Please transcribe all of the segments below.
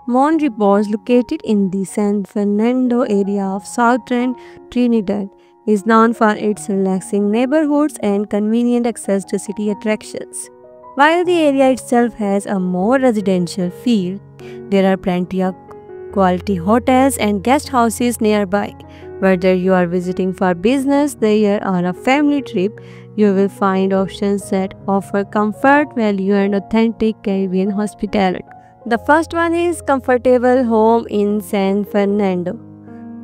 Mon Repos, located in the San Fernando area of southern Trinidad, is known for its relaxing neighborhoods and convenient access to city attractions. While the area itself has a more residential feel, there are plenty of quality hotels and guest houses nearby. Whether you are visiting for business, leisure, or a family trip, you will find options that offer comfort, value, and authentic Caribbean hospitality. The first one is Comfortable Home in San Fernando.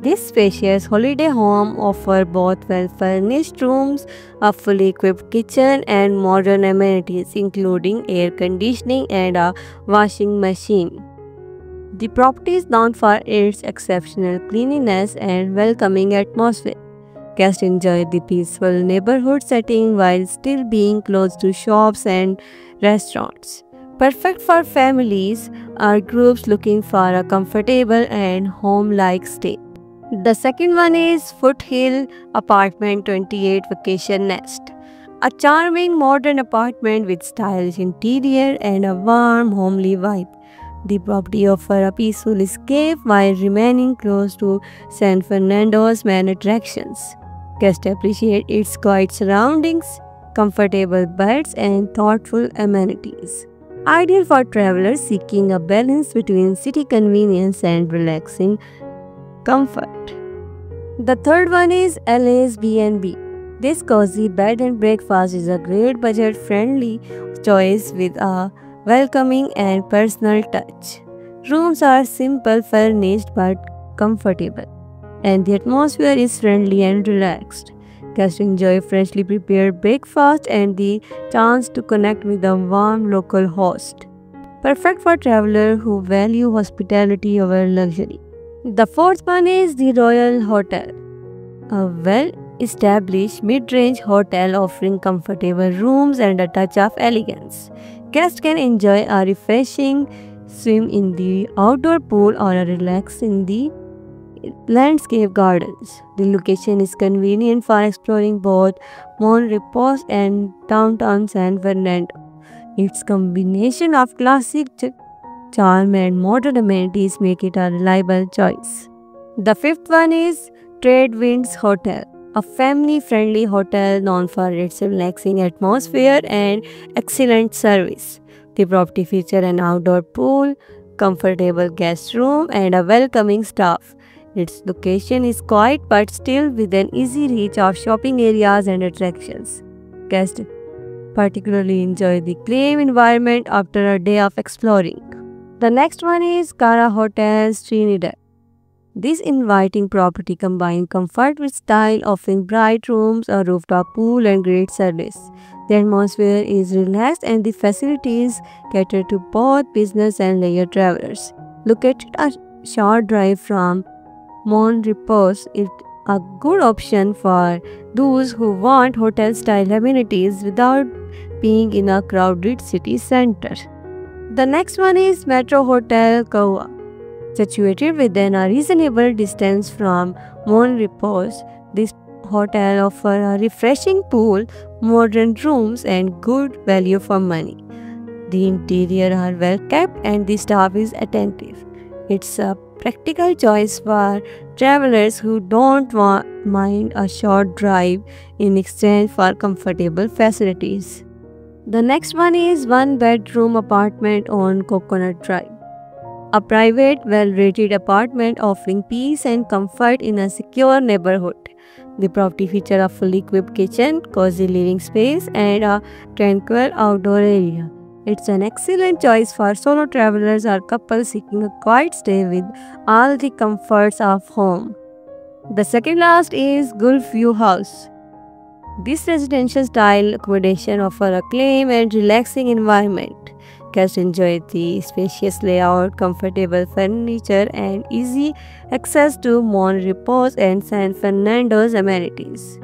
This spacious holiday home offers both well-furnished rooms, a fully equipped kitchen, and modern amenities including air conditioning and a washing machine. The property is known for its exceptional cleanliness and welcoming atmosphere. Guests enjoy the peaceful neighborhood setting while still being close to shops and restaurants. Perfect for families or groups looking for a comfortable and home-like stay. The second one is Foothill Apartment 28 Vacation Nest. A charming modern apartment with stylish interior and a warm, homely vibe. The property offers a peaceful escape while remaining close to San Fernando's main attractions. Guests appreciate its quiet surroundings, comfortable beds, and thoughtful amenities. Ideal for travelers seeking a balance between city convenience and relaxing comfort. The third one is LA's B&B. This cozy bed and breakfast is a great budget-friendly choice with a welcoming and personal touch. Rooms are simple, furnished but comfortable, and the atmosphere is friendly and relaxed. Guests enjoy freshly prepared breakfast and the chance to connect with a warm local host. Perfect for travelers who value hospitality over luxury. The fourth one is the Royal Hotel, a well-established mid-range hotel offering comfortable rooms and a touch of elegance. Guests can enjoy a refreshing swim in the outdoor pool or a relax in the landscape gardens. The location is convenient for exploring both Mon Repos and downtown San Fernando. Its combination of classic charm and modern amenities make it a reliable choice. The fifth one is Trade Winds Hotel, a family-friendly hotel known for its relaxing atmosphere and excellent service. The property features an outdoor pool, comfortable guest room, and a welcoming staff. Its location is quiet but still within easy reach of shopping areas and attractions. Guests particularly enjoy the calm environment after a day of exploring. The next one is Cara Hotels Trinidad. This inviting property combines comfort with style, offering bright rooms, a rooftop pool, and great service. The atmosphere is relaxed and the facilities cater to both business and leisure travelers. Located a short drive from Mon Repos is a good option for those who want hotel-style amenities without being in a crowded city center. The next one is Metro Hotel Kaua. Situated within a reasonable distance from Mon Repos, this hotel offers a refreshing pool, modern rooms, and good value for money. The interior are well kept and the staff is attentive. It's a practical choice for travelers who don't mind a short drive in exchange for comfortable facilities. The next one is one bedroom apartment on Coconut Drive. A private, well-rated apartment offering peace and comfort in a secure neighborhood. The property features a fully equipped kitchen, cozy living space, and a tranquil outdoor area. It's an excellent choice for solo travelers or couples seeking a quiet stay with all the comforts of home. The second last is Gulf View House. This residential style accommodation offers a calm and relaxing environment. Guests enjoy the spacious layout, comfortable furniture, and easy access to Mon Repos and San Fernando's amenities.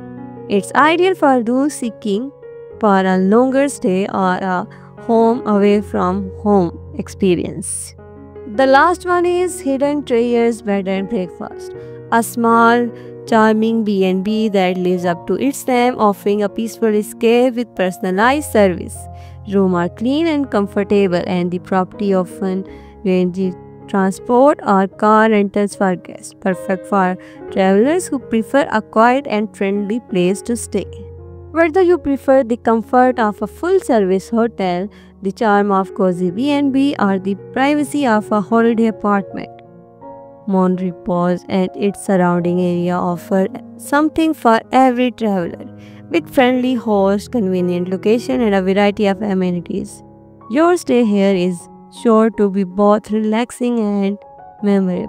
It's ideal for those seeking for a longer stay or a home away from home experience. The last one is Hidden Treasures Bed and Breakfast, a small, charming B&B that lives up to its name, offering a peaceful escape with personalized service. Rooms are clean and comfortable, and the property often ranges transport, or car rentals for guests, perfect for travelers who prefer a quiet and friendly place to stay. Whether you prefer the comfort of a full-service hotel, the charm of cozy B&B, or the privacy of a holiday apartment, Mon Repos and its surrounding area offer something for every traveler, with friendly hosts, convenient location, and a variety of amenities. Your stay here is sure to be both relaxing and memorable.